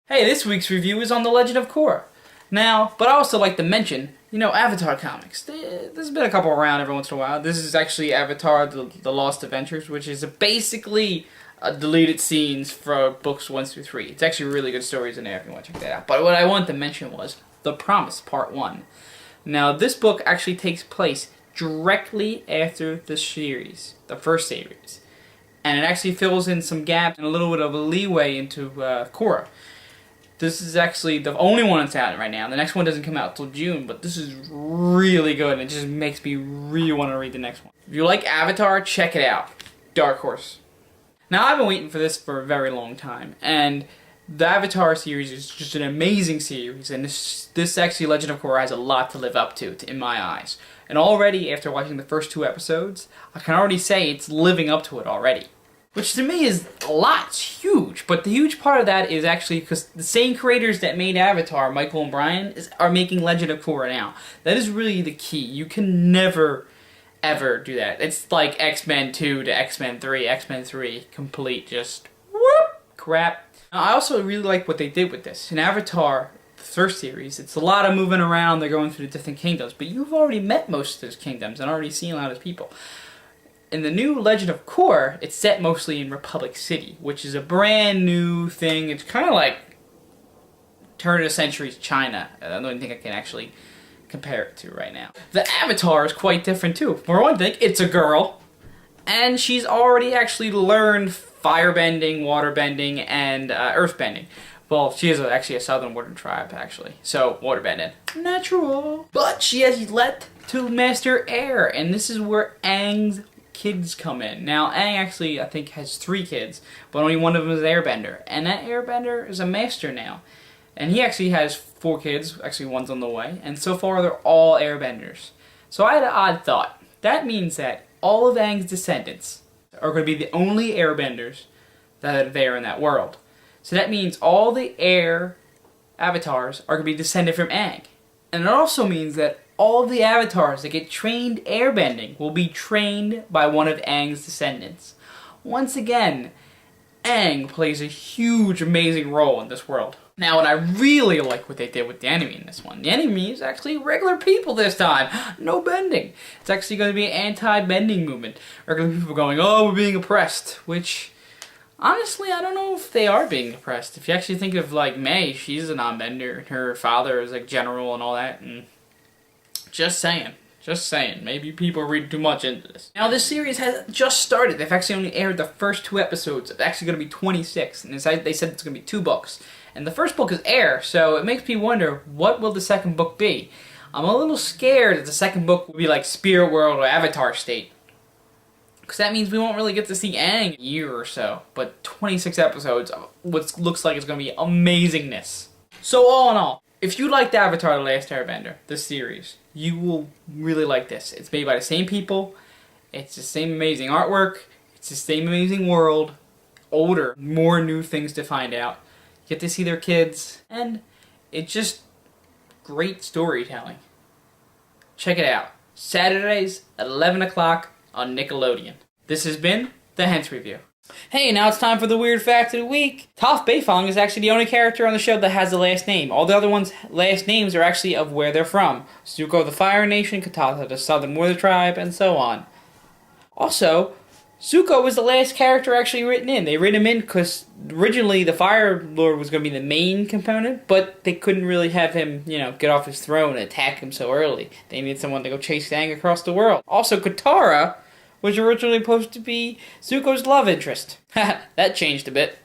Hey, this week's review is on The Legend of Korra. Now, but I also like to mention, Avatar comics. There's been a couple around every once in a while. This is actually Avatar, The Lost Adventures, which is basically deleted scenes for books 1 through 3. It's actually really good stories in there if you want to check that out. But what I wanted to mention was The Promise, Part 1. Now, this book actually takes place directly after the series, the first series. And it actually fills in some gaps and a little bit of a leeway into Korra. This is actually the only one that's out right now. The next one doesn't come out till June, but this is really good, and it just makes me really want to read the next one. If you like Avatar, check it out. Dark Horse. Now, I've been waiting for this for a very long time, and the Avatar series is just an amazing series, and this actually, Legend of Korra, has a lot to live up to in my eyes. And already, after watching the first 2 episodes, I can already say it's living up to it already. Which to me is a lot, it's huge, but the huge part of that is actually because the same creators that made Avatar, Michael and Brian, are making Legend of Korra now. That is really the key. You can never, ever do that. It's like X-Men 2 to X-Men 3, X-Men 3, complete just whoop, crap. Now, I also really like what they did with this. In Avatar, the first series, it's a lot of moving around, they're going through the different kingdoms, but you've already met most of those kingdoms and already seen a lot of people. In the new Legend of Korra, it's set mostly in Republic City, which is a brand new thing. It's kind of like turn of the century China. I don't think I can actually compare it to right now. The Avatar is quite different too. For one thing, it's a girl, and she's already actually learned firebending, waterbending, and earthbending. Well, she is actually a southern warden tribe, actually. So, waterbending. Natural. But she has yet to master air, and this is where Aang's kids come in. Now, Aang actually, I think, has 3 kids, but only one of them is an airbender. And that airbender is a master now. And he actually has 4 kids, actually one's on the way, and so far they're all airbenders. So I had an odd thought. That means that all of Aang's descendants are going to be the only airbenders that are there in that world. So that means all the air avatars are going to be descended from Aang. And it also means that all of the avatars that get trained airbending will be trained by one of Aang's descendants. Once again, Aang plays a huge, amazing role in this world. Now, what I really like what they did with the enemy in this one. The enemy is actually regular people this time. No bending. It's actually going to be an anti-bending movement. Regular people going, oh, we're being oppressed. Which, honestly, I don't know if they are being oppressed. If you actually think of, like, May, she's a non-bender. Her father is, like, general and all that. And just saying. Just saying. Maybe people read too much into this. Now, this series has just started. They've actually only aired the first 2 episodes. It's actually going to be 26. And they said it's going to be 2 books. And the first book is Air, so it makes me wonder, what will the second book be? I'm a little scared that the second book will be like Spirit World or Avatar State. Because that means we won't really get to see Aang in a year or so. But 26 episodes of what looks like it's going to be amazingness. So all in all, if you liked Avatar The Last Airbender, this series, you will really like this. It's made by the same people. It's the same amazing artwork. It's the same amazing world. Older. More new things to find out. Get to see their kids. And it's just great storytelling. Check it out. Saturdays at 11 o'clock on Nickelodeon. This has been the Hence Review. Hey, now it's time for the weird fact of the week. Toph Beifong is actually the only character on the show that has a last name. All the other ones' last names are actually of where they're from. Zuko the Fire Nation, Katara the Southern Warrior Tribe, and so on. Also, Zuko was the last character actually written in. They written him in because originally the Fire Lord was going to be the main component, but they couldn't really have him, get off his throne and attack him so early. They needed someone to go chase Aang across the world. Also, Katara was originally supposed to be Zuko's love interest. That changed a bit.